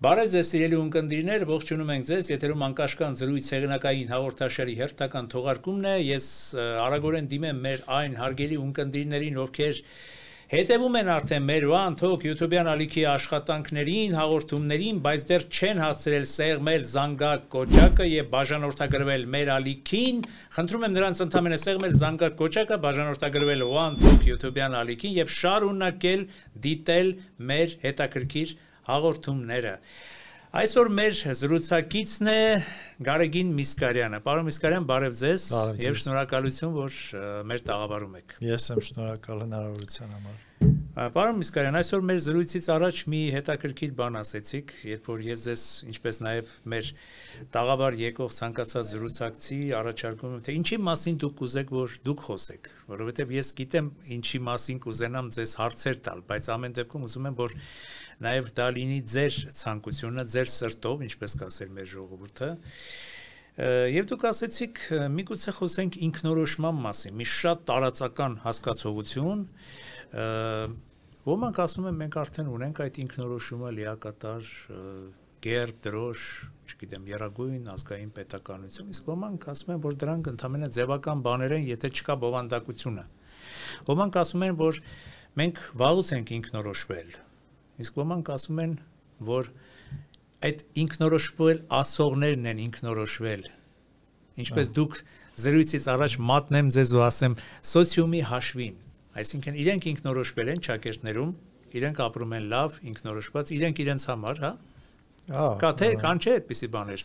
Բարև ձեզ սիրելի ունկնդիրներ, ողջունում ենք ձեզ, եթերում անկաշկանդ զրույց հեղինակային հաղորդաշարի հերթական թողարկումն է, ես արագորեն դիմեմ մեր այն հարգելի ունկնդիրներին, ովքեր հետևում են արդեն մեր One-Talk YouTube-յան ալիքի աշխատանքներին, հաղորդումներին, բայց դեռ չեն հասցրել սեղմել զանգակ կոճակը եւ բաժանորդագրվել մեր ալիքին, խնդրում եմ նրանց ընդամենը սեղմել զանգակ կոճակը, բաժանորդագրվել One-Talk YouTube-յան ալիքին եւ շարունակել դիտել մեր հետաքրքիր հաղորդումները։ Այսօր մեր զրուցակիցն է Գարեգին Միսկարյանը։ Պարոն Միսկարյան, բարև ձեզ եւ շնորհակալություն, որ մեր տաղավարում եք։ Ես եմ շնորհակալ հնարավորության համար։ Պարոն Միսկարյան, այսօր մեր զրույցից առաջ մի հետաքրքիր բան ասեցիք, երբ որ ես ձեզ, ինչպես նաեւ մեր տաղավար եկող ցանկացած զրուցակցի առաջարկում եմ, թե ինչի մասին դուք կուզեք, որ դուք խոսեք, որովհետեւ ես գիտեմ ինչի մասին կուզենամ ձեզ հարցեր տալ, բայց ամեն դեպքում ուզում եմ, որ նաև դա լինի ձեր ցանկությունը, ձեր սրտով, ինչպես կասեր մեր ժողովուրդը։ Եվ դուք ասեցիք, միգուցե խոսենք ինքնորոշման մասին, մի շատ տարածական հասկացողություն, ոմանք ասում են մենք արդեն ունենք այդ ինքնորոշումը լիակատար, գերբ, դրոշ, չգիտեմ, եռագույն ազգային պետականություն, իսկ ոմանք ասում են, որ դրանք ընդամենը ձևական բաներ են, եթե չկա բովանդակությունը։ Ոմանք ասում են, որ մենք վաղուց ենք ինքնորոշվել, իսկ ոմանք ասում են, որ այդ ինքնորոշվել ասողներն են ինքնորոշվել, ինչպես դուք զրույցից առաջ մատնեմ ձեզ ու ասեմ սոցիումի հաշվին, այսինքն իրենք ինքնորոշվել են ճակերտներում, իրենք ապրում են լավ, ինքնորոշված, իրենք իրենց համար, հա? Կան չէ այդպիսի բաներ։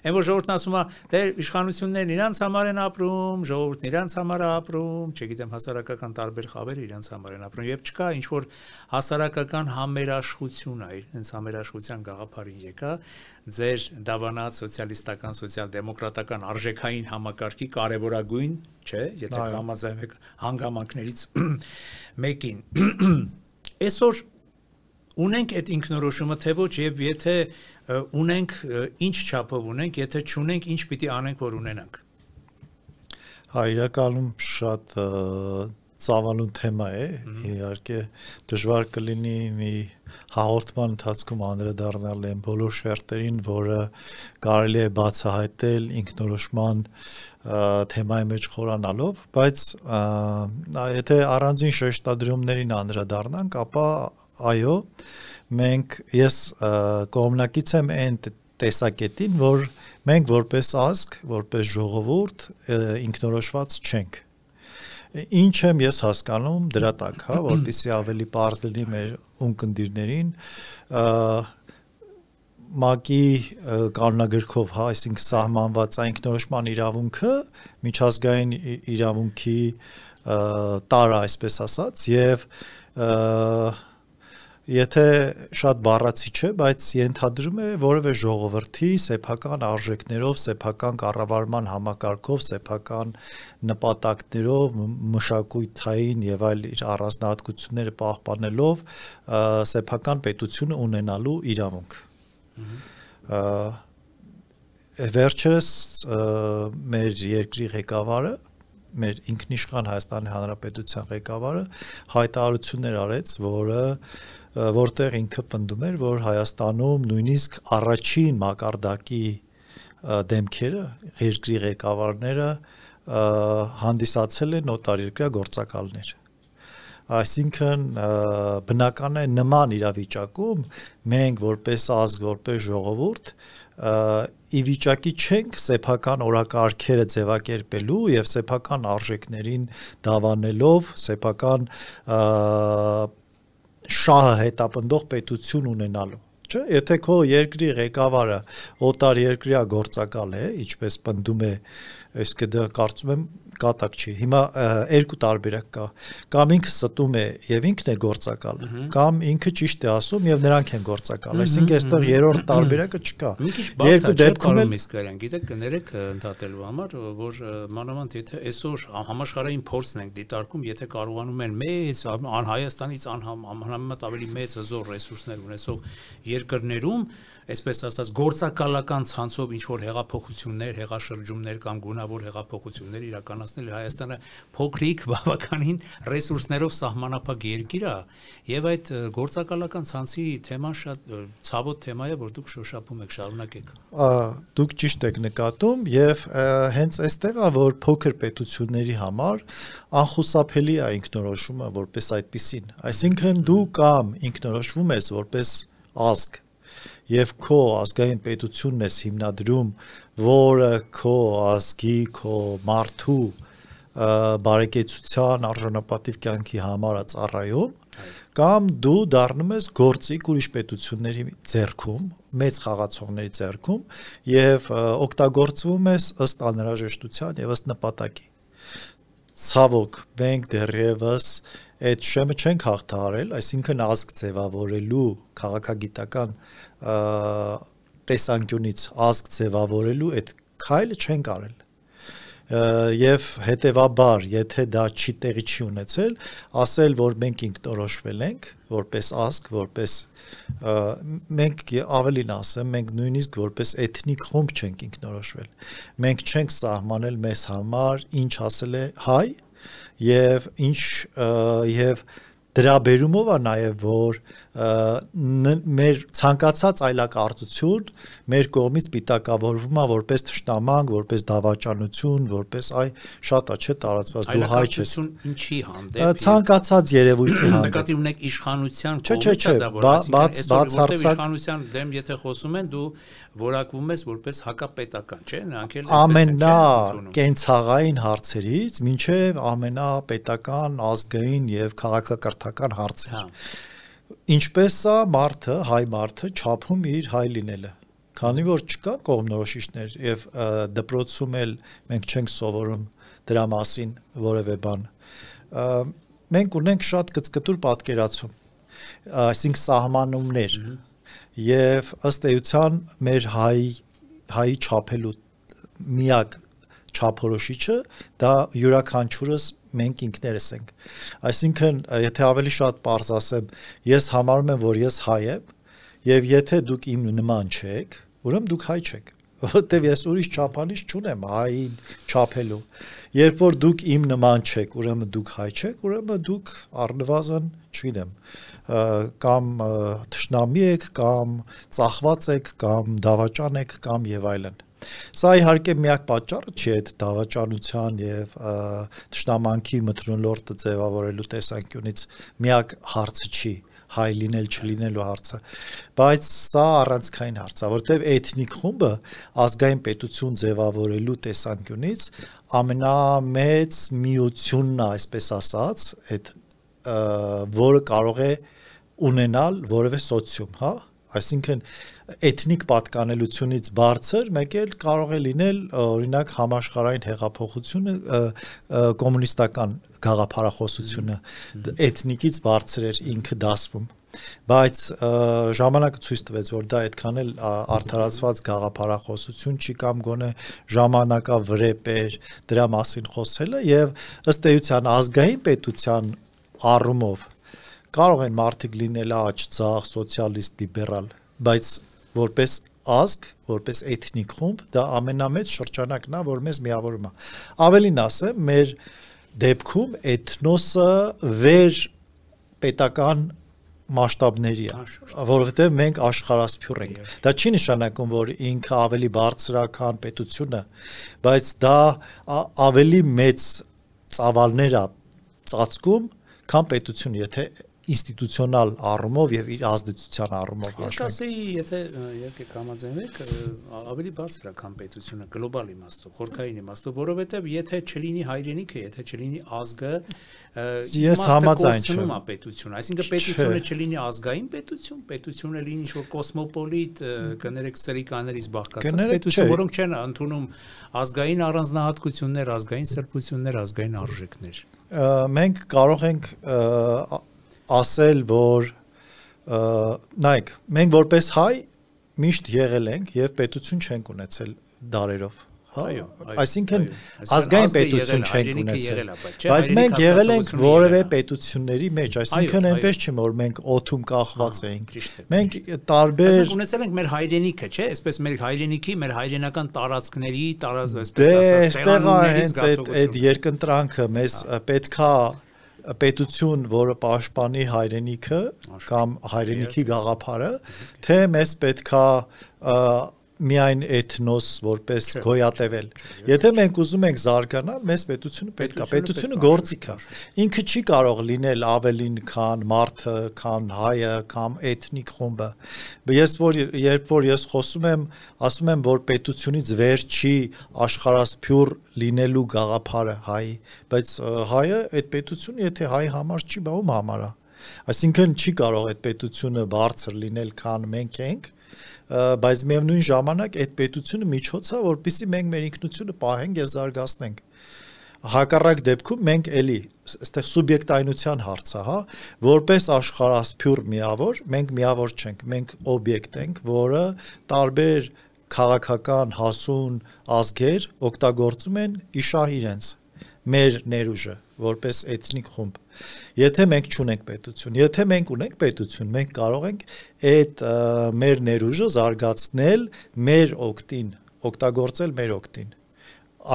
Այն որ ժողովուրդն ասում է, դե իշխանություններն իրանց համար են ապրում, ժողովուրդն իրանց համար է ապրում, չգիտեմ, հասարակական տարբեր խավերը իրանց համար են ապրում, եւ չկա ինչ որ հասարակական համերաշխություն է, հենց համերաշխության գաղափարին եկա, ձեր դավանած սոցիալիստական, սոցիալ-դեմոկրատական արժեքային համակարգի կարևորագույն, չէ, եթե համաձայնվեք հանգամանքներից մեկին։ Այսօր ունենք այդ ինքնորոշումը թե ոչ եւ եթե ունենք ինչ չափով ունենք, եթե չունենք ինչ պիտի անենք որ ունենանք։ Հա, իրականում շատ ծավալուն թեմա է, իհարկե դժվար կլինի մի հաղորդման ընթացքում անդրադառնալ այն բոլոր շերտերին, որը կարելի է բացահայտել ինքնորոշման թեմայի մեջ խորանալով, բայց եթե առանձին շեշտադրումներին անդրադառնանք, ապա այո, ես կողմնակից եմ այն տեսակետին, որ մենք որպես ազգ, որպես ժողովուրդ ինքնորոշված չենք։ Ինչ եմ ես հասկանում դրա տակ, հա, որտիսի ավելի պարզ լինի մեր ունկնդիրներին, ՄԱԿ-ի կանոնագրքով, հա, այսինքն սահմանված ինքնորոշման իրավունքը միջազգային իրավունքի տարր, այսպես ասած, եւ եթե շատ բառացի չէ, բայց ենթադրում է որևէ ժողովրդի սեփական արժեքներով, սեփական կառավարման համակարգով, սեփական նպատակներով, մշակութային եւ այլ իր առանձնահատկությունները պահպանելով սեփական պետությունը ունենալու իրավունք։ Վերջերս մեր երկրի ղեկավարը, մեր ինքնիշխան Հայաստանի Հանրապետության ղեկավարը հայտարարություններ արեց, որտեղ ինքը պնդում էր, որ Հայաստանում նույնիսկ առաջին մակարդակի դեմքերը, երկրի ղեկավարները հանդիսացել են օտարերկրյա գործակալներ։ Այսինքն բնական է նման իրավիճակում մենք որպես ազգ, որպես ժողովուրդ ի վիճակի չենք սեփական օրակարգերը ձևակերպելու եւ սեփական արժեքներին դավանելով սեփական շահը հետապնդող պետություն ունենալու, չէ՞, եթե քո երկրի ղեկավարը օտար երկրյա գործակալ է, ինչպես պնդում է, այսինքն դա կարծում եմ կատակ չի։ Հիմա երկու տարբերակ կա, կամ ինքը ստում է եւ ինքն է գործակալ, կամ ինքը ճիշտ է ասում եւ նրանք են գործակալ, այսինքն այստեղ երրորդ տարբերակը չկա։ Երկու դեպքում էլ Միսկարյան, գիտեք, կներեք ընդհատելու համար, որ մանավանդ եթե այսօր համաշխարհային փորձն ենք դիտարկում, եթե կարողանում են մեծ Հայաստանից անհամեմատ ավելի մեծ հզոր ռեսուրսներ ունեցող երկրներում այսպես ասած գործակալական ցանցով ինչ որ հեղափոխություններ, հեղաշրջումներ կամ գունավոր հեղափոխություններ իրականացնել իմացնել Հայաստանը փոքրիկ բավականին ռեսուրսներով սահմանափակ երկիր է եւ այդ գործակալական ցանցի թեման շատ ցավոտ թեմա է, որ դուք շոշափում եք, շարունակեք։ Դուք ճիշտ եք նկատում եւ հենց այստեղ է որ փոքր պետությունների համար անխուսափելի է ինքնորոշումը որպես այդպիսին, այսինքն դու կամ ինքնորոշվում ես որպես ազգ եւ քո ազգային պետությունն ես հիմնադրում, որը քո ազգի, քո մարդու բարեկեցության արժանապատիվ կյանքի համար է ծառայում, կամ դու դառնում ես գործիք ուրիշ պետությունների ձեռքում, մեծ խաղացողների ձեռքում եւ օգտագործվում ես ըստ անհրաժեշտության եւ ըստ նպատակի։ Ցավոք, մենք դեռևս այդ շեմը չենք հաղթահարել, այսինքն ազգ ձևավորելու քաղաքագիտական տեսանկյունից ազգ ձևավորելու այդ քայլը չենք արել։ Եվ հետևաբար, եթե դա չի տեղի չի ունեցել, ասել, որ մենք ինքնորոշվել ենք, որպես ազգ, որպես մենք ավելին ասեմ, մենք նույնիսկ որպես էթնիկ խումբ չենք ինքնորոշվել։ Մենք չենք սահմանել մեզ համար ինչ ասել է հայ եւ ինչ եւ դրա բերումով է նաև որ մեր ցանկացած այլակարծություն մեր կողմից պիտակավորվում է որպես թշնամանք, որպես դավաճանություն, որպես շատ է չէ տարածված դու հայ ես։ Այլակարծություն ինչի հանդեպ։ Ցանկացած երևույթի հանդեպ։ Նկատի ունեք իշխանության կողմից է դա որ այսինքն իշխանության դեմ եթե խոսում են դու որակվում ես որպես հակապետական, չէ՞, նրանք էլ կենցաղային հարցերից մինչև ամենապետական ազգային եւ քաղաքակրթական հարցեր։ Ինչպես է մարդը, հայ մարդը չափում իր հայ լինելը։ Քանի որ չկա կողմնորոշիչներ եւ դպրոցում էլ մենք չենք սովորում դրա մասին որևէ բան։ Մենք ունենք շատ կծկտուր պատկերացում, այսինքն սահմանումներ եւ ըստ էության մեր հայի չափելու միակ չափորոշիչը դա յուրաքանչյուրս մենք ինքներս ենք։ Այսինքն, եթե ավելի շատ պարզ ասեմ, ես համարում եմ, որ ես հայ եմ, եւ եթե դուք իմ նման չեք, ուրեմն դուք հայ չեք, որովհետեւ ես ուրիշ չափանիշ չունեմ հային չափելու։ Երբ որ դուք իմ նման չեք, ուրեմն դուք հայ չեք, ուրեմն դուք առնվազն, չգիտեմ, կամ թշնամի եք, կամ ծախված եք, կամ դավաճան եք, կամ եւ այլն։ Սա իհարկե միակ պատճառը չի այդ դավաճանության եւ թշնամանքի մթնոլորտը ձևավորելու տեսանկյունից միակ հարցը չի հայ լինել չլինելու հարցը, բայց սա առանցքային հարց է, որտեղ էթնիկ խումբը ազգային պետություն ձևավորելու տեսանկյունից ամենամեծ միությունն է, այսպես ասած, այդ որը կարող է ունենալ որևէ սոցիում, հա, այսինքն էթնիկ պատկանելությունից բարձր մեկ էլ կարող է լինել օրինակ համաշխարհային հեղափոխությունը կոմունիստական գաղափարախոսությունը էթնիկից բարձր էր ինքը դասվում բայց ժամանակը ցույց տվեց որ դա այդքան էլ արդարացված գաղափարախոսություն չի կամ գոնե ժամանակավրեպ էր դրա մասին խոսելը եւ ըստ էության ազգային պետության առումով կարող են մարդիկ լինել աջ, ցախ, սոցիալիստ, լիբերալ, բայց որպես ազգ, որպես էթնիկ խումբ, դա ամենամեծ շրջանակն է, որ մեզ միավորում է։ Ավելին ասեմ, մեր դեպքում էթնոսը վեր պետական մասշտաբների է, որովհետև մենք աշխարհասփյուռ ենք։ Դա չի նշանակում, որ ինքը ավելի բարձրական պետությունը, բայց դա ավելի մեծ ծավալներ է ծածկում, քան պետությունը, եթե ինստիտուցիոնալ առումով եւ իր ազդեցության առումով հաշվենք։ Ասեի, եթե եկեք համաձայնվեք, ավելի բարձր է քան պետությունը գլոբալ իմաստով, խորքային իմաստով, որովհետեւ եթե չլինի հայրենիքը, եթե չլինի ազգը, ես համաձայն չեմ։ Պետությունը, այսինքն պետությունը չլինի ազգային պետություն, պետությունը լինի ինչ-որ կոսմոպոլիտ, կներեք սրիկաներից բաղկացած պետություն, որոնք չեն ընդունում ազգային առանձնահատկություններ, ազգային սրբություններ, ազգային արժեքներ։ Մենք կարող ենք ասել, որ նայեք, մենք որպես հայ միշտ եղել ենք եւ պետություն չենք ունեցել դարերով, Այսինքն ազգային պետություն չենք ունեցել, բայց մենք եղել ենք որևէ պետությունների մեջ, այսինքն այնպես չէ որ մենք օդում կախված էինք, մենք տարբեր ունեցել ենք մեր հայրենիքը, չէ՞, այսպես մեր հայրենիքի, մեր հայրենական տարածքների, այստեղ հենց այդ երկընտրանքը մեզ պետքա պետություն, որը պաշտպանի հայրենիքը կամ հայրենիքի գաղափարը, թե մեզ պետքա միայն էթնոս որպես գոյատևել։ Եթե մենք ուզում ենք զարգանալ, մեզ պետությունը պետքա, պետությունը գործիք է։ Ինքը չի կարող լինել ավելին քան մարդը, քան հայը, կամ էթնիկ խումբը։ Երբ որ ես խոսում եմ, ասում եմ, որ պետությունից վեր չի աշխարհասփյուր լինելու գաղափարը հայ, բայց հայը այդ պետությունը, եթե հայ համար չի, բա ում համար է։ Այսինքն չի կարող այդ պետությունը բարձր լինել, քան մենք ենք, բայց միևնույն ժամանակ այդ պետությունը միջոց է, որպեսզի մենք մեր ինքնությունը պահենք եւ զարգացնենք։ Հակառակ դեպքում մենք էլի այստեղ սուբյեկտայնության հարց է, հա, որպես աշխարհասփյուր միավոր, մենք միավոր չենք, մենք օբյեկտ ենք, որը տարբեր քաղաքական հասուն ազգեր օգտագործում են իշահ իրենց մեր ներուժը որպես էթնիկ խումբ։ Եթե մենք չունենք պետություն, եթե մենք ունենք պետություն, մենք կարող ենք այդ մեր ներուժը զարգացնել մեր օգտին, օգտագործել մեր օգտին։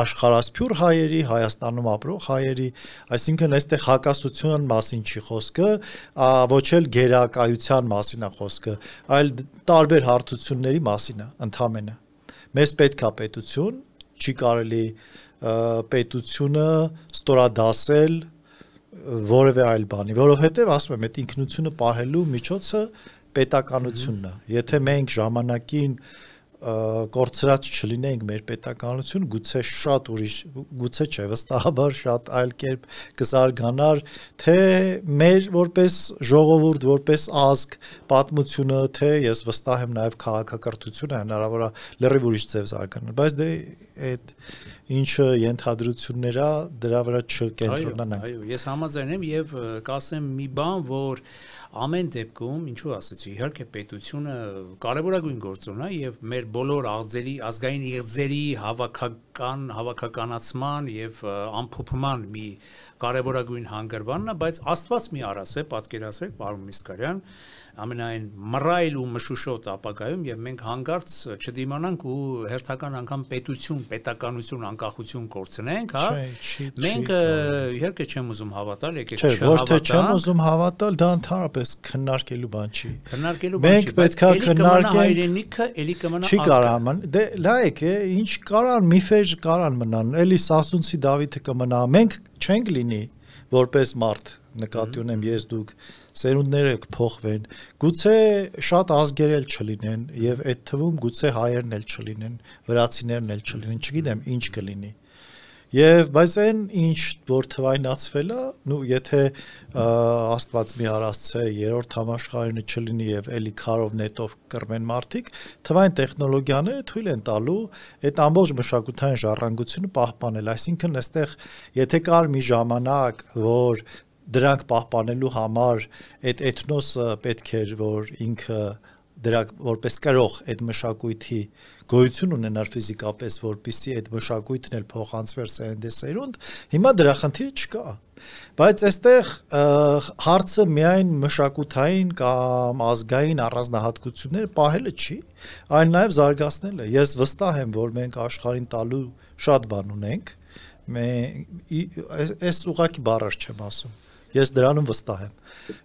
Աշխարհասփյուր հայերի, Հայաստանում ապրող հայերի, այսինքն այստեղ հակասության մասին չի խոսքը, ոչ էլ գերակայության մասին է խոսքը, այլ տարբեր հարթությունների մասին է ընդհանրապես։ Մեզ պետք է պետություն, չի կարելի պետությունը ստորադասել որևէ այլ բանի, որովհետև ասում եմ, այդ ինքնությունը պահելու միջոցը պետականությունն է։ Եթե մենք ժամանակին կորցրած չլինենք մեր պետականություն, գուցե շատ ուրիշ, գուցե չէ, վստահաբար շատ այլ կերպ կզարգանար, թե մեր որպես ժողովուրդ, որպես ազգ պատմությունը, թե ես վստահ եմ նաև քաղաքակրթությունը հնարավոր է լրիվ ուրիշ ձև զարգանալ, բայց դե այդ ինչը ենթադրություններ է, դրա վրա չկենտրոնանանք։ Այո, ես համաձայն եմ եւ կասեմ մի բան, որ ամեն դեպքում, ինչու ասեցի, իհարկե պետությունը կարևորագույն գործոն է եւ մեր բոլոր ազգային իղձերի հավաքականացման եւ ամփոփման մի կարևորագույն հանգրվանն է, բայց Աստված մի արասե, պատկերացրեք, պարոն Միսկարյան, ամենայն մռայլ ու մշուշոտ ապագայում եւ մենք հանգարց չդիմանանք ու հերթական անգամ պետականություն, անկախություն կորցնենք, հա։ Մենք իհարկե չեմ ուզում հավատալ, եկեք չհավատանք։ Ոչ թե չեմ ուզում հավատալ, դա ընդհանրապես քննարկելու բան չի։ Քննարկելու բան չի, բայց քննարկել հայրենիքը էլի կմնա ազգը։ Չի կարա, դե լայք է, ինչ կարան միֆեր կարան մնան, էլի Սասունցի Դավիթը կմնա, մենք չենք լինի որպես մարդ, նկատի ունեմ ես դուք սերունդները կփոխվեն, գուցե շատ ազգեր էլ չլինեն եւ այդ թվում գուցե հայերն էլ չլինեն, վրացիներն էլ չլինեն, չգիտեմ ինչ կլինի։ Եվ բայց այն ինչ որ թվայնացվել է, նու եթե Աստված մի արասցե երրորդ համաշխարհայինը չլինի եւ էլի քարով նետով կռվեն մարդիկ, թվային տեխնոլոգիաները թույլ են տալու այդ ամբողջ մշակութային ժառանգությունը պահպանել, այսինքն այստեղ եթե կար մի ժամանակ, որ դրանք պահպանելու համար այդ էթնոսը պետք էր, որ ինքը դրանք որպես կրող այդ մշակույթի գոյություն ունենար ֆիզիկապես, որպեսզի այդ մշակույթն էլ փոխանցվեր սերունդ, հիմա դրա խնդիրը չկա։ Բայց այստեղ հարցը միայն մշակութային կամ ազգային առանձնահատկություններ պահելը չի, այլ նաև զարգացնելը։ Ես վստահ եմ, որ մենք աշխարհին տալու շատ բան ունենք, այս ուղղակի բառեր չեմ ասում։ Ես դրանում վստահ եմ։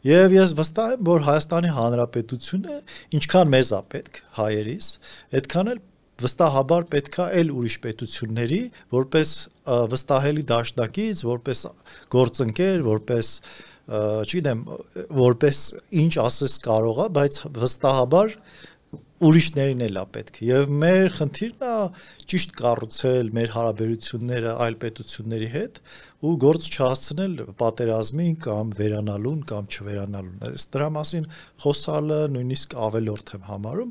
Եվ ես վստահ եմ, որ Հայաստանի Հանրապետությունը ինչքան մեզ է պետք հայերիս, այդքան էլ վստահաբար պետքա էլ ուրիշ պետությունների, որպես վստահելի դաշնակից, որպես գործընկեր, որպես, չգիտեմ, որպես ինչ ասես կարող է, բայց վստահաբար ուրիշներին էլ է պետք։ Եվ մեր խնդիրն է ճիշտ կառուցել մեր հարաբերությունները այլ պետությունների հետ ու գործ չհասցնել պատերազմին կամ վերանալուն կամ չվերանալուն։ Այս դրա մասին խոսալը նույնիսկ ավելորդ եմ համարում։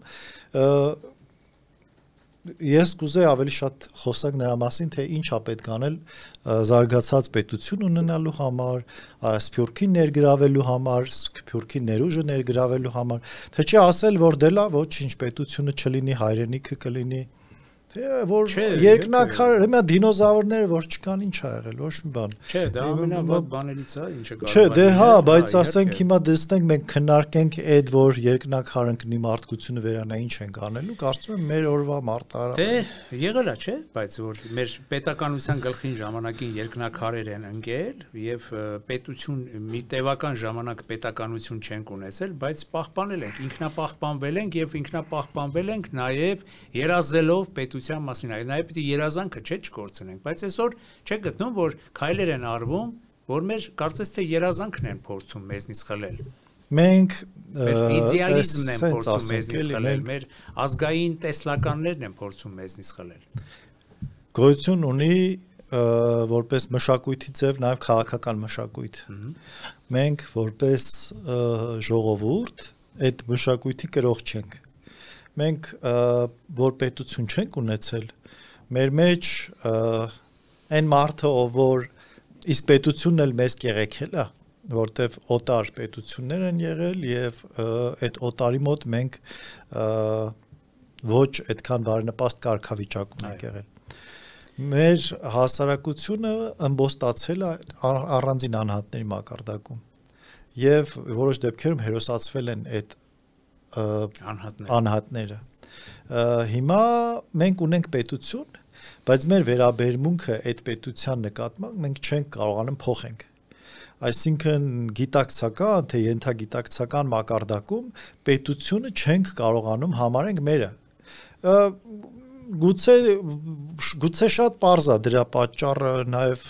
Ես կուզեի ավելի շատ խոսակ նրա մասին, թե ինչ է պետք անել զարգացած պետություն ունենալու համար, սփյուռքին ներգրավելու համար, սփյուռքի ներուժը ներգրավելու համար, թե չի ասել, որ դե լավ, ոչինչ պետությունը չլինի, հայրենիքը կլինի, որ երկնակար հիմա դինոզավրները որ չկան ինչ ա եղել ոչ մի բան չէ դա ամենավատ բաներից է ինչը կարող չէ դե հա բայց ասենք հիմա դեսնենք մենք քննարկենք այդ որ երկնակար ընկնի մարդկությունը վերանա ինչ ենք անելու կարծում եմ մեր օրվա մարտահրավերը դե եղել է չէ բայց որ մեր պետականության գլխին ժամանակին երկնակարեր են ընկել եւ պետություն մի տևական ժամանակ պետականություն չենք ունեցել բայց պահպանել ենք ինքնապահպանվել ենք եւ ինքնապահպանվել ենք նաեւ երազելով պետության մասին նաեւ պիտի երազանքը չէ չկորցնենք բայց այսօր չեք գտնում որ քայլեր են արվում որ մեր կարծես թե երազանքն են փորձում մեզնից խլել մենք իդեալիզմն են փորձում մեզնից խլել մեր ազգային տեսլականներն են փորձում մեզնից խլել գոյություն ունի որպես մշակույթի ձև նաև քաղաքական մշակույթ մենք որպես ժողովուրդ այդ մշակույթի կրող չենք մենք որ պետություն չենք ունեցել մեր մեջ այն մարդը ով որ իսկ պետությունն էլ մեզ կեղեքել է որտեվ օտար պետություններ են եղել եւ այդ օտարի մոտ մենք ոչ այդքան բարենպաստ կարգավիճակում ենք եղել մեր հասարակությունը ըմբոստացել է առանձին անհատների մակարդակում եւ որոշ դեպքերում հերոսացվել են այդ անհատները հիմա մենք ունենք պետություն բայց մեր վերաբերմունքը այդ պետության նկատմամբ մենք չենք կարողանում փոխենք այսինքն գիտակցական թե ենթագիտակցական մակարդակում պետությունը չենք կարողանում համարենք մերը գուցե շատ պարզ է դրա պատճառը նաև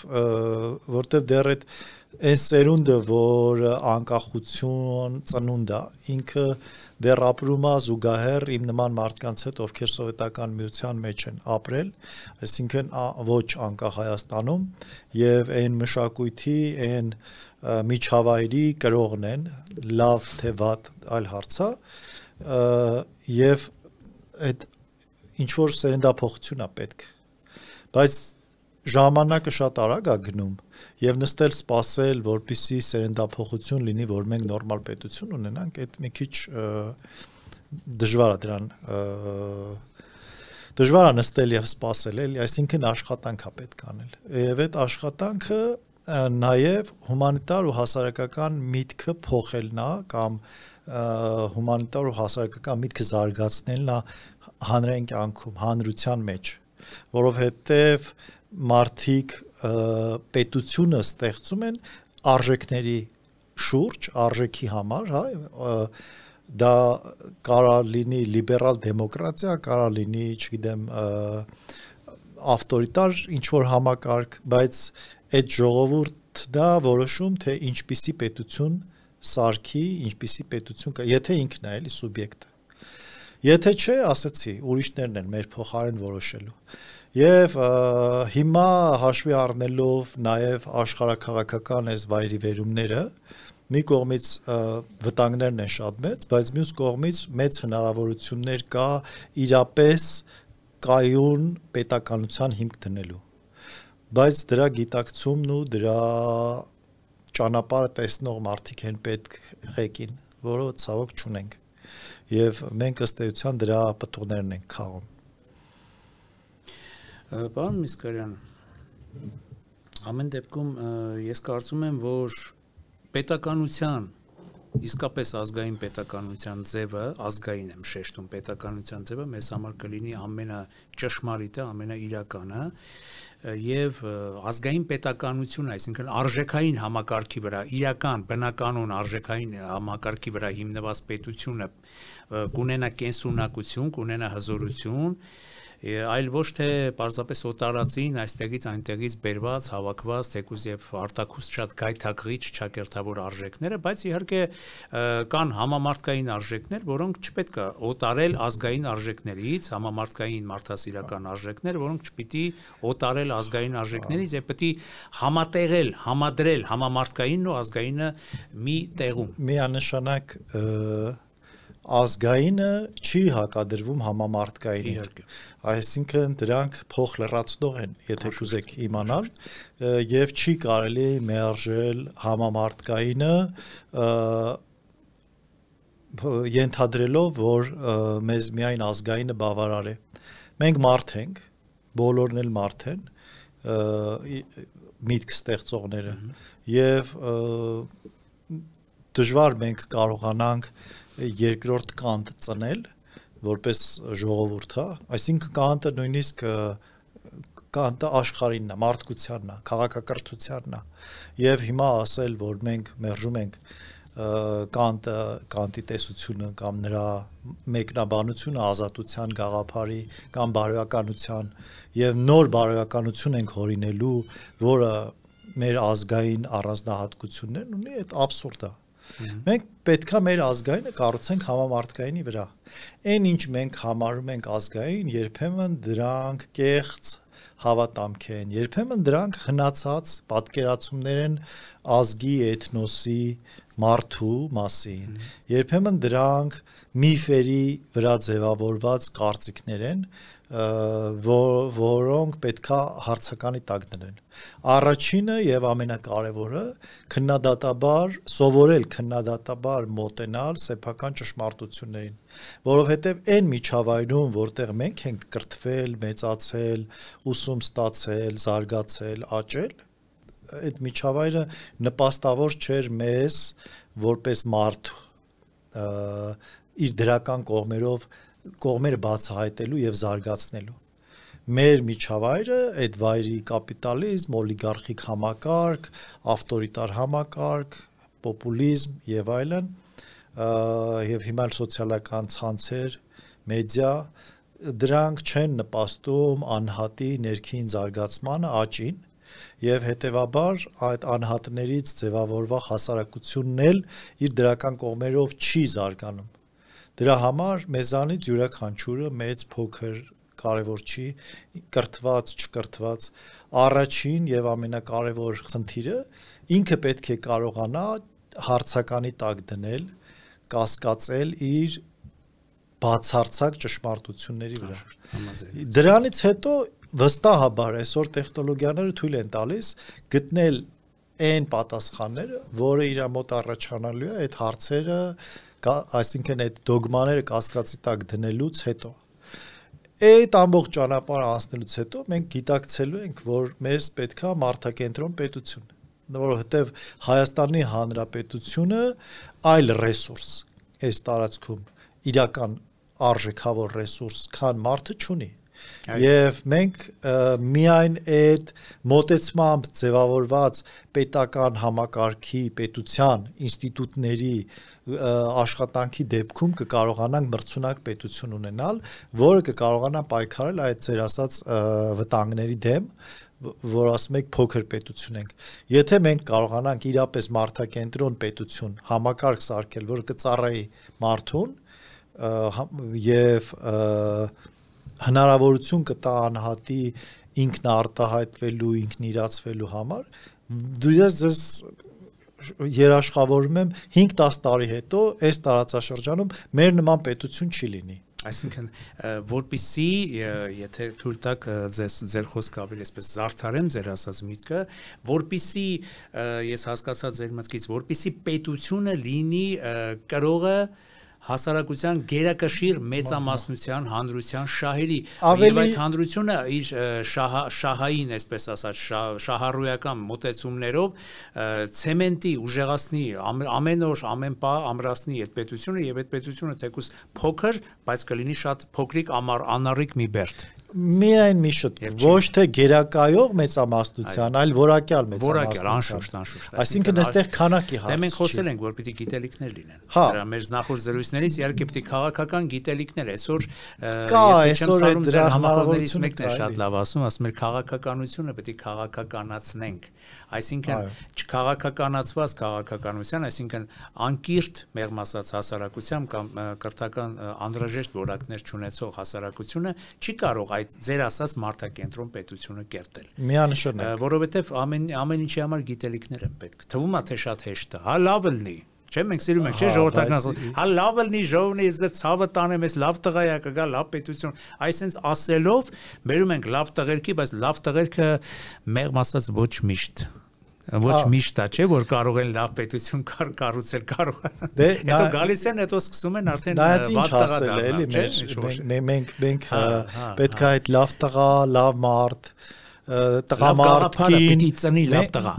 որտեվ դեռ այդ այն սերունդը որ անկախություն ծնունդ է ինքը դեռ ապրում է զուգահեռ իմ նման մարդկանց հետ ովքեր սովետական միության մեջ են ապրել այսինքն ոչ անկախ Հայաստանում եւ այն մշակույթի այն միջավայրի կրողն են լավ թե վատ այլ հարց է եւ այդ ինչ որ սերնդափոխություն է պետք բայց ժամանակը շատ արագ է գնում եւ նստել սպասել որպեսզի սերնդափոխություն լինի որ մենք նորմալ պետություն ունենանք այդ մի քիչ դժվար է դրան դժվար է նստել եւ սպասել էլի այսինքն աշխատանք է պետք անել եւ այդ աշխատանքը նաեւ հումանիտար ու հասարակական միտքը փոխելն է կամ հումանիտար ու հասարակական միտքը զարգացնելն է հանրային կյանքում հանրության մեջ որովհետև մարդիկ պետությունը ստեղծում են արժեքների շուրջ արժեքի համար հա դա կարա լինի լիբերալ դեմոկրատիա կարա լինի չգիտեմ ավտորիտար ինչ որ համակարգ բայց այդ ժողովուրդն է որոշում թե ինչպիսի պետություն սարքի ինչպիսի պետություն կա եթե ինքն է էլի սուբյեկտը Եթե չէ, ասացի, ուրիշներն են մեր փոխարեն որոշելու։ Եվ հիմա հաշվի առնելով նաև աշխարհաքաղաքական այս վայրի վերումները, մի կողմից վտանգներն են շատ մեծ, բայց մյուս կողմից մեծ հնարավորություններ կա իրապես կայուն պետականության հիմք դնելու։ Բայց դրա գիտակցումն ու դրա ճանապարհը տեսնող մարդիկ են պետք ղեկին, որը ցավոք չունենք։ Եվ մենք ըստ էության դրա պտուղներն ենք քաղում։ Պարոն Միսկարյան, ամեն դեպքում ես կարծում եմ, որ պետականության, իսկապես ազգային պետականության ձևը, ազգային եմ շեշտում, պետականության ձևը մեզ համար կլինի ամենաճշմարիտը, ամենաիրականը եւ ազգային պետականություն, այսինքն արժեքային համակարգի վրա, իրական բնականon արժեքային համակարգի վրա հիմնված պետությունը կունենա կենսունակություն, կունենա հզորություն, այլ ոչ թե պարզապես օտարածին այստեղից այնտեղից բերված, հավաքված, թեկուզ եւ արտաքուստ շատ գայթակղիչ ճակերտավոր արժեքները, բայց իհարկե կան համամարտկային արժեքներ, որոնք չպետք է օտարել ազգային արժեքներից, համամարտկային մարդասիրական արժեքներ, որոնք չպիտի օտարել ազգային արժեքներից եւ պետք է համատեղել, համադրել համամարտկայինն ու ազգայինը մի տեղում։ Միանշանակ ազգայինը չի հակադրվում համամարտկայինին։ Այսինքն դրանք փոխլրացնող են, եթե ուզեք իմանալ, եւ չի կարելի մերժել համամարտկայինը ենթադրելով, որ մեզ միայն ազգայինը բավարար է։ Մենք մարդ ենք, բոլորն էլ մարդ են, միտք ստեղծողները եւ դժվար մենք կարողանանք երկրորդ կանտ ծնել որպես ժողովուրդ, հա, այսինքն կանտը նույնիսկ կանտը աշխարհինն է, մարդկությանն է, քաղաքակրթությանն է եւ հիմա ասել, որ մենք մերժում ենք կանտի տեսությունը կամ նրա մեկնաբանությունը ազատության գաղափարի կամ բարոյականության եւ նոր բարոյականություն ենք հորինելու, որը մեր ազգային առանձնահատկություններն ունի, այդ աբսուրդ է։ Մենք պետքա մեր ազգայինը կառուցենք համամարտկայինի վրա։ Այն ինչ մենք համարում ենք ազգային, երբեմն դրանք կեղծ հավատամք են, երբեմն դրանք հնացած պատկերացումներ են ազգի, էթնոսի, մարդու մասին, երբեմն դրանք միֆերի վրա ձևավորված կարծիքներ են, որոնք պետքա հարցականի տակ դնել։ Առաջինը եւ ամենակարևորը քննադատաբար սովորել քննադատաբար մոտենալ սեփական ճշմարտություններին, որովհետեւ այն միջավայրում, որտեղ մենք ենք կրթվել, մեծացել, ուսում ստացել, զարգացել, աճել, այդ միջավայրը նպաստավոր չէր մեզ որպես մարդ իր դրական կողմերը բացահայտելու եւ զարգացնելու։ Մեր միջավայրը այդ վայրի կապիտալիզմ, օլիգարխիկ համակարգ, ավտորիտար համակարգ, պոպուլիզմ եւ այլն, եւ հիմա սոցիալական ցանցեր, մեդիա, դրանք չեն նպաստում անհատի ներքին զարգացմանը, աճին, եւ հետեւաբար այդ անհատներից ձևավորվող հասարակությունն էլ իր դրական կողմերով չի զարգանում։ Դրա համար մեզանից յուրաքանչյուրը մեծ փոքր կարևոր չի, կրթված, չկրթված, առաջին եւ ամենակարևոր խնդիրը ինքը պետք է կարողանա հարցականի տակ դնել, կասկածել իր բացարձակ ճշմարտությունների վրա։ Դրանից հետո վստահաբար այսօր տեխնոլոգիաները թույլ են տալիս գտնել այն պատասխանները, որը իր մոտ առաջանալու է այդ հարցերը, այսինքն այդ դոգմաները կասկածի տակ դնելուց հետո։ Այդ ամբողջ ճանապարհը անցնելուց հետո մենք գիտակցելու ենք, որ մեզ պետքա մարդակենտրոն պետություն, որովհետև Հայաստանի Հանրապետությունը այլ ռեսուրս այս տարածքում իրական արժեքավոր ռեսուրս, քան մարդը չունի։ Եվ մենք միայն այդ մոտեցմամբ ձևավորված պետական համակարգի, պետության, ինստիտուտների աշխատանքի դեպքում կկարողանանք մրցունակ պետություն ունենալ, որը կկարողանա պայքարել այդ ձեր ասած վտանգների դեմ, որ ասում եք փոքր պետություն ենք։ Եթե մենք կարողանանք իրապես մարդակենտրոն պետություն համակարգ սարքել, որը կծառայի մարդուն եւ հնարավորություն կտա անհատի ինքնարտահայտվելու, ինքնիրացվելու համար, դες երաշխավորում եմ 5-10 տարի հետո այս տարածաշրջանում մեր նման պետություն չի լինի։ Այսինքն որպեսզի եթե թույլ տաք ձեր խոսքը ավելի այսպես զարդարեմ ձեր ասած միտքը, որպեսզի ես հասկացա ձեր մտքից, որպեսզի պետությունը լինի կրողը հասարակության գերակշիռ մեծամասնության հանրության շահերի եւ այդ հանրությունը իր շահային, այսպես ասած, շահառույական մոտեցումներով ցեմենտի ուժեղացնի ամեն օր, ամեն պահ ամրացնի այդ պետությունը եւ այդ պետությունը թեկուզ փոքր, բայց կլինի շատ փոքրիկ անառիկ մի բերդ։ Միայն մի շուտ, ոչ թե գերակայող մեծամասնության, այլ որակյալ մեծամասնության։ Որակյալ, անշուշտ։ Այսինքն այստեղ քանակի հարց չի։ Դե մենք խոսել ենք, որ պիտի գիտելիքներ լինեն։ Դրա մեր նախորդ զրույցներից իհարկե պիտի քաղաքական գիտելիքներ, այսօր այսօր այդ դրա համախոհներից մեկն է շատ լավ ասում էր քաղաքականությունը պիտի քաղաքականացնենք։ Այսինքն չքաղաքականացված քաղաքականության, այսինքն անկիրթ մեղմ ասած հասարակության կամ կրթական անհրաժեշտ որակներ չունեցող հասարակությունը չի կարող այդ ձեր ասած մարդակենտրոն պետությունը կերտել։ Միանշանակ։ Որովհետև ամեն ինչի համար գիտելիքներ են պետք։ Թվում է թե շատ հեշտ է։ Հա լավ լինի։ Չէ՞ մենք սիրում ենք, չէ՞ ժողովրդական։ Հա լավ լինի, ժողովնի ես ցավը տանեմ, ես լավ տղա է կգա, լավ պետություն։ Այսինքն ասելով բերում ենք լավ տղերքի, բայց լավ տղերքը մեղմ ասած ոչ միշտ Ոչ միշտ է, չէ, որ կարող են լավ պետություն կառուցել, կարող են։ Հետո գալիս են, հետո սկսում են արդեն վատ տղա դառնալ, մենք պետք է այդ լավ տղա, լավ մարդ, տղամարդ պիտի ծնի լավ տղա,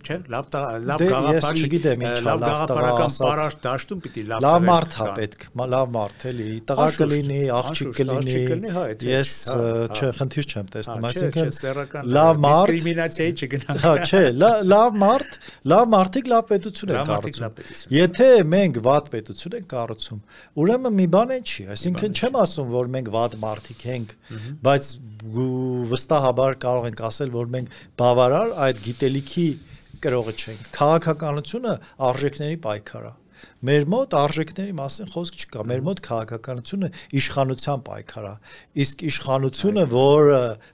չէ, լավ գաղափարի, լավ գաղափարական պարաշտ դաշտում պիտի լավ մարդ է պետք, լավ մարդ էլի, տղա կլինի, աղջիկ կլինի, ես խնդիր չեմ տեսնում, այսինքն լավ մարդ, դիսկրիմինացիայի չգնանք։ Հա, չէ, լավ մարդիկ լավ պետություն են կառուցում։ Եթե մենք վատ պետություն ենք կառուցում, ուրեմն մի բան են չի, այսինքն չեմ ասում, որ մենք վատ մարդիկ ենք, բայց վստահաբար կարող ենք ասել, որ մենք բավարար այդ գիտելիքի կրողը չենք։ Քաղաքականությունը արժեքների պայքար է։ Մեր մոտ արժեքների մասին խոսք չկա։ Մեր մոտ քաղաքականությունը իշխանության պայքար է։ Իսկ իշխանությունը,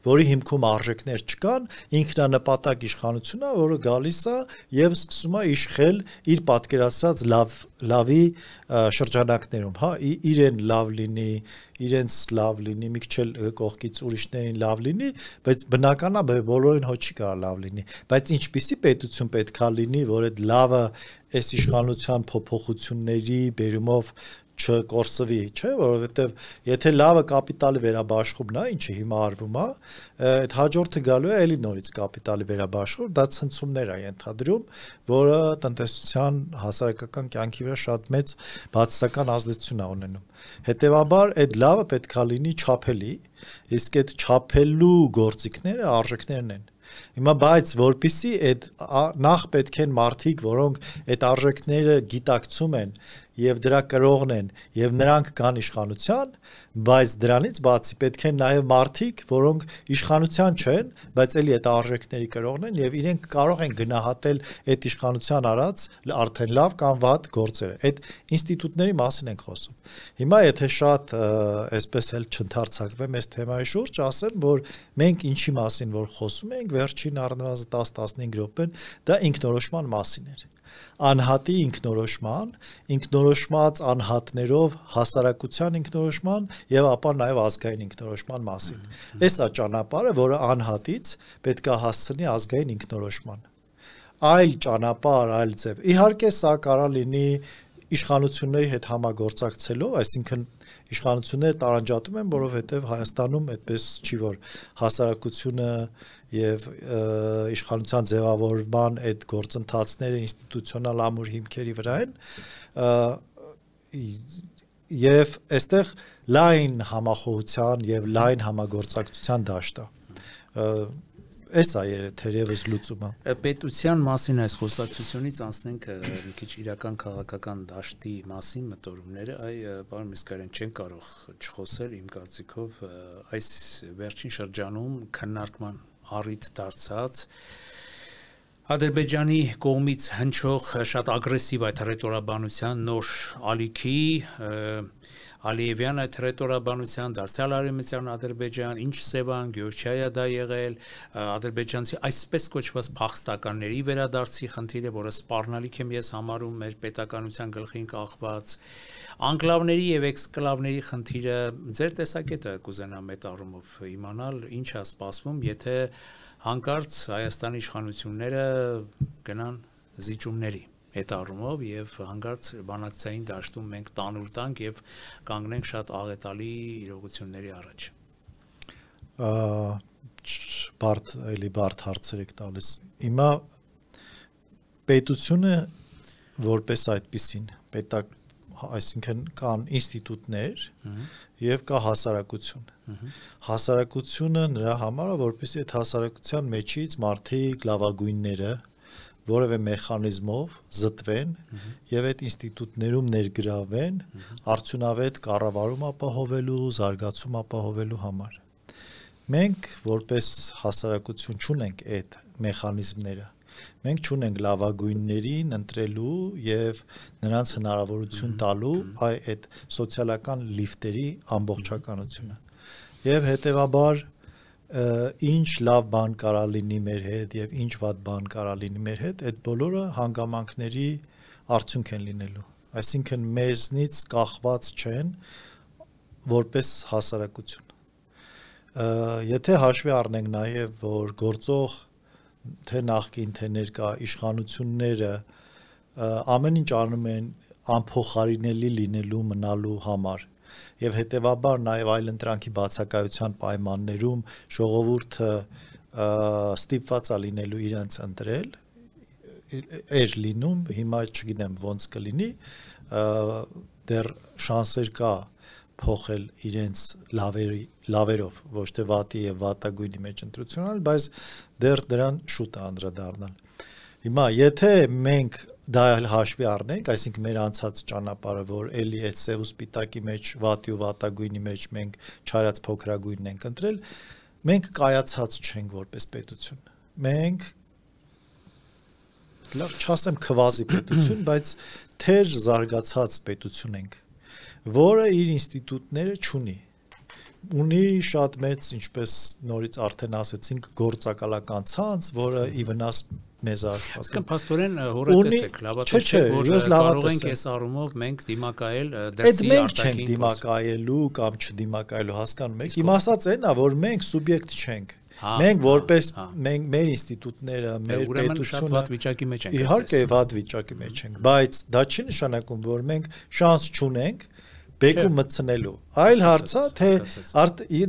որի հիմքում արժեքներ չկան, ինքնանպատակ իշխանություն է, որը գալիս է եւ սկսում է իշխել իր պատկերացրած լավի շրջանակներում, հա, իրեն լավ լինի, իրենց լավ լինի, մի քիչ կողքից ուրիշներին լավ լինի, բայց բնական է բոլորին հո չի կարող լավ լինի, բայց ինչպիսի պետություն պետքա լինի, որ այդ լավը այս իշխանության փոփոխությունների բերումով չկորսվի, չէ, որովհետև եթե լավը կապիտալի վերաբաշխումն է, ինչը հիմա արվում է, այդ հաջորդը գալու է էլի նորից կապիտալի վերաբաշխում, դա ցնցումներ է ենթադրում, որը տնտեսության հասարակական կյանքի վրա շատ մեծ բացասական ազդեցություն է ունենում։ Հետևաբար այդ լավը պետք է լինի չափելի, իսկ այդ չափելու գործիքները արժեքներն են։ Հիմա բայց որպիսի այդ նախ պետք են մարդիկ, որոնք այդ արժեքները գիտակցում են եւ դրա կրողն են եւ նրանք կան իշխանության, բայց դրանից բացի պետք են նաեւ մարդիկ, որոնք իշխանության չեն, բայց էլի այդ արժեքների կրողն են եւ իրենք կարող են գնահատել այդ իշխանության արած արդեն լավ կամ վատ գործերը։ Այդ ինստիտուտների մասին ենք խոսում։ Հիմա եթե շատ այսպես էլ չընթարցակվեմ այս թեմայի շուրջ, ասեմ, որ մենք ինչի մասին որ խոսում ենք, վերջին առնվազն 10-15 րոպեն դա ինքնորոշման մասին էր։ Անհատի ինքնորոշված անհատներով հասարակության ինքնորոշման եւ ապա նաեւ ազգային ինքնորոշման մասին։ Այս է ճանապարհը, որը անհատից պետք է հասցնի ազգային ինքնորոշման։ Այլ ճանապարհ, այլ ձև։ Իհարկե սա կարող լինի իշխանությունների հետ համագործակցելով, այսինքն իշխանությունները տարանջատում են, որովհետև Հայաստանում այդպես չի, որ հասարակությունը եւ իշխանության ձևավորման այդ գործընթացները ինստիտուցիոնալ ամուր հիմքերի վրա են, եւ այստեղ լայն համախոհության եւ լայն համագործակցության դաշտ է։ Այս է թերևս լուծումը։ Պետության մասին այս խոսակցությունից անցնենք մի քիչ իրական քաղաքական դաշտի մասին մտորումները, պարոն Միսկարյան, չեն կարող չխոսել իմ կարծիքով այս վերջին շրջանում քննարկման առիթ դարձած Ադրբեջանի կողմից հնչող շատ ագրեսիվ այդ հռետորաբանության նոր ալիքի Ալիևյան այդ հռետորաբանության, Դարսյալ Արեմյանը Ադրբեջան, ինչ Սևան, Գյորչիայա դա եղել, ադրբեջանցի այսպես կոչված փախստականների վերադարձի խնդիրը, որը սպառնալիք եմ ես համարում մեր պետականության գլխին կախված, անկլավների եւ էքսկլավների խնդիրը, ձեր տեսակետը կուզենամ այդ առումով իմանալ, ինչ է սպասվում, եթե հանկարծ Հայաստանի իշխանությունները գնան զիջումների այդ առումով եւ հանգարց բանակցային դաշտում մենք տանուր տանք եւ կանգնենք շատ աղետալի իրողությունների առաջ։ Բարդ հարցեր եք տալիս։ Հիմա պետությունը որպես այդպիսին այսինքն կան ինստիտուտներ եւ կա հասարակություն։ Հասարակությունը նրա համար է, որպեսզի այդ հասարակության մեջից մարդիկ լավագույնները որևէ մեխանիզմով զտվեն եւ այդ ինստիտուտներում ներգրավեն արդյունավետ կառավարում ապահովելու, զարգացում ապահովելու համար։ Մենք որպես հասարակություն չունենք այդ մեխանիզմները։ Մենք չունենք լավագույններին ընտրելու եւ նրանց հնարավորություն տալու այդ սոցիալական լիֆտերի ամբողջականությունը։ Եվ հետեւաբար ինչ լավ բան կարա լինի մեր հետ եւ ինչ վատ բան կարա լինի մեր հետ, այդ բոլորը հանգամանքների արդյունք են լինելու։ Այսինքն մեզնից կախված չեն որպես հասարակություն։ Եթե հաշվի առնենք նաեւ, որ գործող թե նախկին, թե ներկա իշխանությունները ամեն ինչ անում են անփոխարինելի լինելու մնալու համար եւ հետեւաբար նաեւ այլընտրանքի բացակայության պայմաններում ժողովուրդը ստիպված է լինելու իրենց ընտրել էր լինում հիմա չգիտեմ ոնց կլինի դեռ շանսեր կա փոխել իրենց լավերով ոչ թե վատի եւ վատագույնի մեջ ընտրությունալ բայց դեռ դրան շուտ է անդրադառնալ հիմա եթե մենք դա հաշվի առնենք, այսինքն մեր անցած ճանապարհը, որ էլի այդ սև ու սպիտակի մեջ, վատի ու վատագույնի մեջ մենք չարած փոքրագույնն ենք ընտրել, մենք կայացած չենք որպես պետություն։ Մենք լավ չասեմ քվազի պետություն, բայց թեր զարգացած պետություն ենք, որը իր ինստիտուտները չունի։ Ունի շատ մեծ, ինչպես նորից արդեն ասեցինք, գործակալական ցանց, որը ի վնաս մեզ աշխատում։ Իսկ փաստորեն հորետես եք, լավատես եք, որ կարող ենք այս առումով մենք դիմակայել դրսի արտաքին։ Այդ մենք չենք դիմակայելու կամ չդիմակայելու, հասկանում եք։ Իմ ասած այնն է, որ մենք սուբյեկտ չենք։ Մենք որպես մեր ինստիտուտները, մեր պետությունը վատ վիճակի մեջ ենք։ Իհարկե վատ վիճակի մեջ ենք, բայց դա չի նշանակում, որ մենք շանս չունենք բեկում մտցնելու։ Այլ հարցը, թե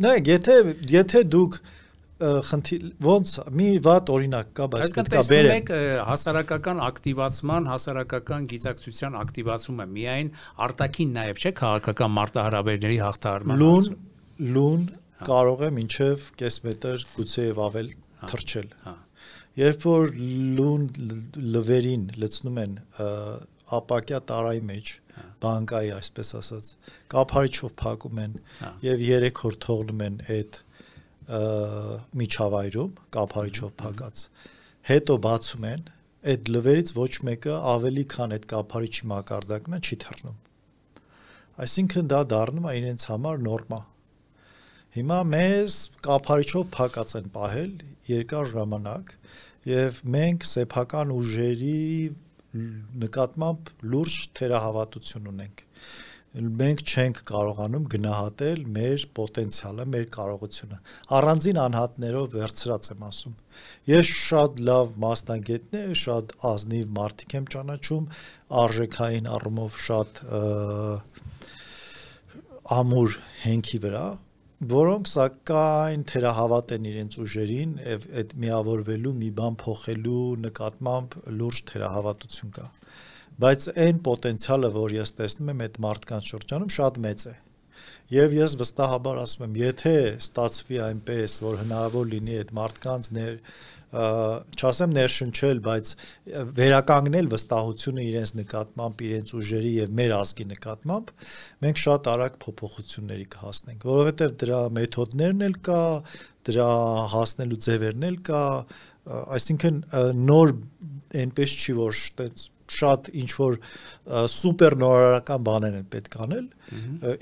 նայեք, եթե դուք ոնց մի վատ օրինակ կա, բայց պետք է բերեմ։ Այսինքն հասարակական ակտիվացման, հասարակական գիտակցության ակտիվացումը միայն արտաքին նաև չէ քաղաքական մարտահրավերների հաղթահարման հարցում։ Լուն կարող է մինչև կես մետր գուցե եւ ավել թռչել։ Երբ որ լուն լվերին լցնում են ապակյա տարայի մեջ, բանկայի այսպես ասած, կափարիչով փակում են եւ 3 օր թողնում են այդ միջավայրում կափարիչով փակած, հետո բացում են, այդ լվերից ոչ մեկը ավելի քան այդ կափարիչի մակարդակն է չի թռնում։ Այսինքն դա դառնում է իրենց համար նորմա։ Հիմա մեզ կափարիչով փակած են պահել երկար ժամանակ եւ մենք սեփական ուժերի նկատմամբ լուրջ թերահավատություն ունենք։ Մենք չենք կարողանում գնահատել մեր պոտենցիալը, մեր կարողությունը։ Առանձին անհատներով վերցրած եմ ասում։ Ես շատ լավ մասնագետներ, շատ ազնիվ մարդիկ եմ ճանաչում, արժեքային առումով շատ ամուր հենքի վրա, որոնք սակայն թերահավատ են իրենց ուժերին եւ այդ միավորվելու մի բան փոխելու նկատմամբ լուրջ թերահավատություն կա բայց այն պոտենցիալը որ ես տեսնում եմ այդ մարդկանց շրջանում շատ մեծ է եւ ես վստահաբար ասում եմ եթե ստացվի այնպես որ հնարավոր լինի այդ մարդկանց չասեմ ներշնչել բայց վերականգնել վստահությունը իրենց նկատմամբ իրենց ուժերի եւ մեր ազգի նկատմամբ մենք շատ արագ փոփոխությունների կհասնենք որովհետեւ դրա մեթոդներն էլ կա դրա հասնելու ձևերն էլ կա այսինքն նոր այնպես չի որ շատ ինչ որ սուպեր նորարարական բաներ են պետք անել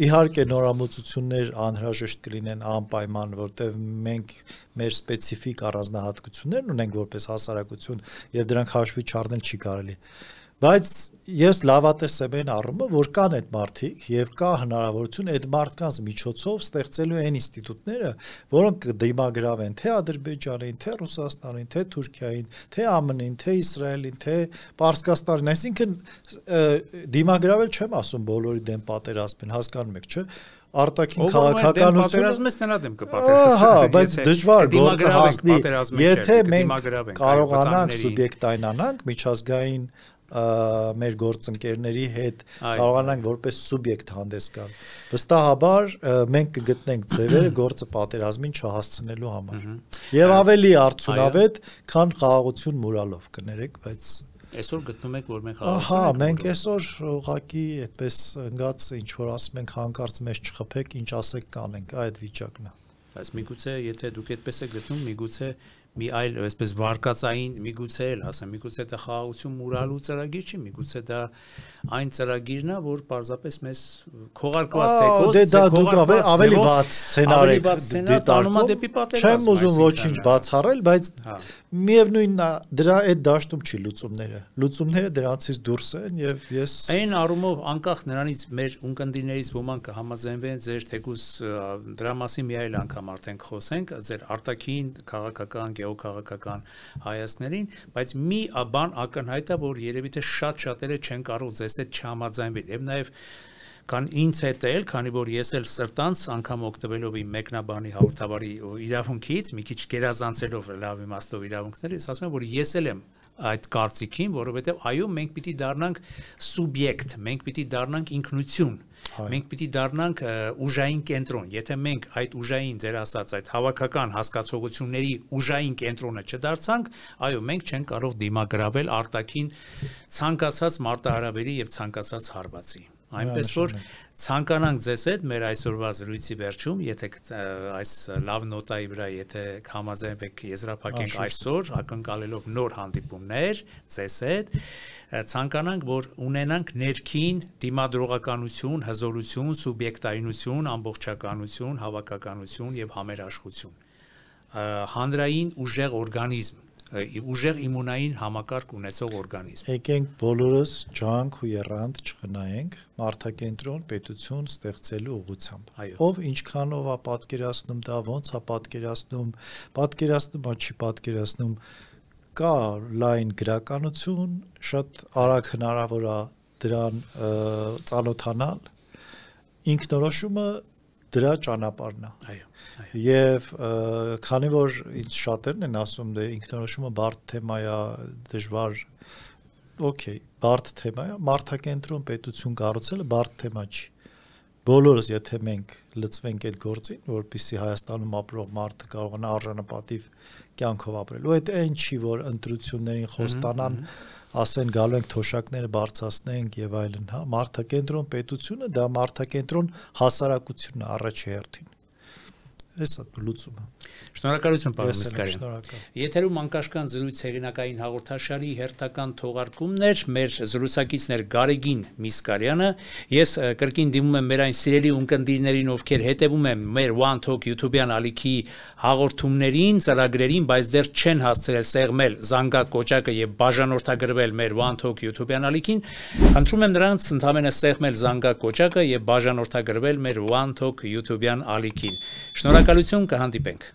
իհարկե նորամուծություններ անհրաժեշտ կլինեն անպայման որտեղ մենք մեր սպეციფიկ առանձնահատկություններն ունենք որպես հասարակություն եւ դրանք հաշվի չառնել չի կարելի բայց ես լավատես եմ այն առումով որ կան այդ մարդիկ եւ կա հնարավորություն այդ մարդկանց միջոցով ստեղծելու այն ինստիտուտները որոնք դիմագրավեն թե Ադրբեջանին թե Ռուսաստանին թե Թուրքիային թե ԱՄՆ-ին թե Իսրայելին թե Պարսկաստանին այսինքն դիմագրավել չեմ ասում բոլորի դեմ պատերազմին հասկանում եք չէ արտաքին քաղաքականությունը պատերազմից նրան դեմ կպատերազմի հա բայց դժվար գործը հասնի եթե մենք կարողանանք սուբյեկտայնանանք միջազգային մեր գործընկերների հետ կարողանանք որպես սուբյեկտ հանդես գալ վստահաբար մենք կգտնենք ձևերը գործը պատերազմին չհասցնելու համար եւ ավելի արդյունավետ քան խաղաղություն մուրալով կներեք բայց այսօր գտնում եք որ մենք ահա մենք այսօր ուղղակի այդպես ընկած ինչ որ ասում ենք հանկարծ մեզ չխփեք ինչ ասեք կանենք այդ վիճակն է բայց միգուցե եթե դուք այդպես եք գտնում միգուցե մի այլ այսպես վարկածային միգուցե էլ ասեմ միգուցե դա խաղաղություն մուրալու ծրագիր չի միգուցե դա այն ծրագիրն է որ պարզապես մեզ քողարկված թեկոս դա դուք ավելի վատ սցենար եք դիտարկում չեմ ուզում ոչինչ բացառել բայց միևնույնն է դրա այդ դաշտում չի լուծումները դրանցից դուրս են եւ ես այն առումով անկախ նրանից մեր ունկնդիրներից ոմանք կհամաձայնվեն ձեր թեկուս դրա մասին մի այլ անգամ արդեն խոսենք ձեր արտաքին քաղաքական գեոքաղաքական հայացքներին, բայց մի բան ակնհայտ է, որ երևի թե շատ-շատերը չեն կարող ձեզ հետ չհամաձայնվել, եւ նաեւ Կան ինձ հետ էլ, քանի որ ես էլ սրտանց անգամ օգտվելով իմ մեկնաբանի հաղորդավարի իրավունքից, մի քիչ գերազանցելով լավ իմաստով իրավունքները, ես ասում եմ, որ ես էլ եմ այդ կարծիքին, որովհետև այո, մենք պիտի դառնանք սուբյեկտ, մենք պիտի դառնանք ինքնություն, մենք պիտի դառնանք ուժային կենտրոն, եթե մենք այդ ուժային, ձեր ասած, այդ հավաքական հասկացողությունների ուժային կենտրոնը չդարձանք, այո, մենք չենք կարող դիմագրավել արտաքին ցանկացած մարտահրավերի եւ ցանկացած հարվածի Այնպես որ ցանկանանք ձեզ հետ մեր այսօրվա զրույցի վերջում, եթե այս լավ նոտայի վրա, եթե համաձայնվեք եզրափակենք այսօր, ակնկալելով նոր հանդիպումներ ձեզ հետ, ցանկանանք, որ ունենանք ներքին դիմադրողականություն, հզորություն, սուբյեկտայնություն, ամբողջականություն, հավաքականություն եւ համերաշխություն։ Հանրային ուժեղ օրգանիզմ ուժեղ իմունային համակարգ ունեցող օրգանիզմ։ Եկենք բոլորս ջանք ու եռանդ չխնայենք մարդակենտրոն պետություն ստեղծելու ուղղությամբ։ Ով ինչքանով է պատկերացնում դա, ոնց է պատկերացնում, չի պատկերացնում, կա լայն գրականություն, շատ արագ հնարավոր է դրան ծանոթանալ, ինքնորոշումը դրա ճանապարհն է։ Այո։ Եվ քանի որ ինձ շատերն են ասում դե ինքնորոշումը բարդ թեմա է, դժվար, օքեյ, բարդ թեմա է, մարդակենտրոն պետություն կառուցելը բարդ թեմա չի։ Բոլորս եթե մենք լծվենք այդ գործին, որպեսզի Հայաստանում ապրող մարդը կարողանա արժանապատիվ կյանքով ապրել։ Ու այդ այն չի, որ ընտրություններին խոստանան, ասեն գալու ենք թոշակները բարձրացնենք եւ այլն, հա, մարդակենտրոն պետությունը դա մարդակենտրոն հասարակությունն է առաջ հերթին։ Էսա լուծումը։ Շնորհակալություն, պարոն Միսկարյան։ Եթերում անկաշկան զրույց հեղինակային հաղորդաշարի հերթական թողարկումներ, մեր զրուցակիցներ Գարեգին Միսկարյանը, ես կրկին դիմում եմ մեր այն սիրելի ունկնդիրներին, ովքեր հետևում են մեր One Talk YouTube-յան ալիքի հաղորդումներին, ծրագրերին, բայց դեռ չեն հասցրել սեղմել զանգակ կոճակը եւ բաժանորդագրվել մեր One Talk YouTube-յան ալիքին, խնդրում եմ նրանց ընդհանրապես սեղմել զանգակ կոճակը եւ բաժանորդագրվել մեր One Talk YouTube-յան ալիքին։ Շնորհակալություն, կհանդիպենք։